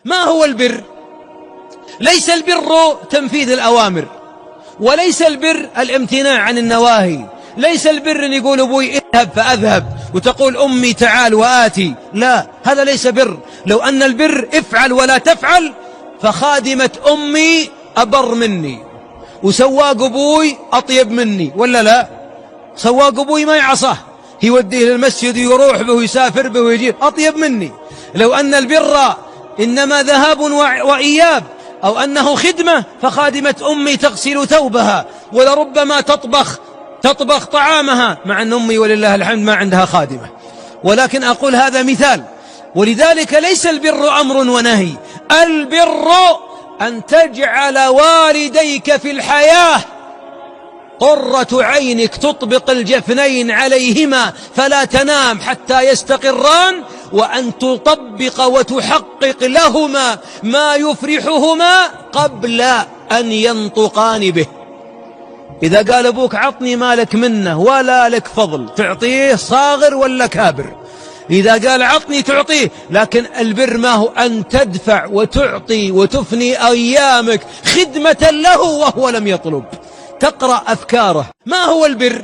ما هو البر؟ ليس البر تنفيذ الأوامر، وليس البر الامتناع عن النواهي، ليس البر أن يقول أبوي اذهب فأذهب وتقول أمي تعال وآتي، لا، هذا ليس بر. لو أن البر افعل ولا تفعل، فخادمة أمي أبر مني، وسواق أبوي أطيب مني، ولا لا؟ سواق أبوي ما يعصاه، يوديه للمسجد ويروح به ويسافر به ويجيب، أطيب مني. لو أن البر إنما ذهاب وإياب أو أنه خدمة، فخادمة أمي تغسل ثوبها ولربما تطبخ طعامها، مع أن أمي ولله الحمد ما عندها خادمة. ولكن أقول هذا مثال. ولذلك ليس البر أمر ونهي، البر أن تجعل والديك في الحياة قرة عينك، تطبق الجفنين عليهما فلا تنام حتى يستقران، وأن تطبق وتحقق لهما ما يفرحهما قبل أن ينطقان به. إذا قال أبوك عطني مالك منه ولا لك فضل، تعطيه صاغر ولا كابر. إذا قال عطني تعطيه. لكن البر ما هو أن تدفع وتعطي وتفني أيامك خدمة له وهو لم يطلب، تقرأ أفكاره. ما هو البر؟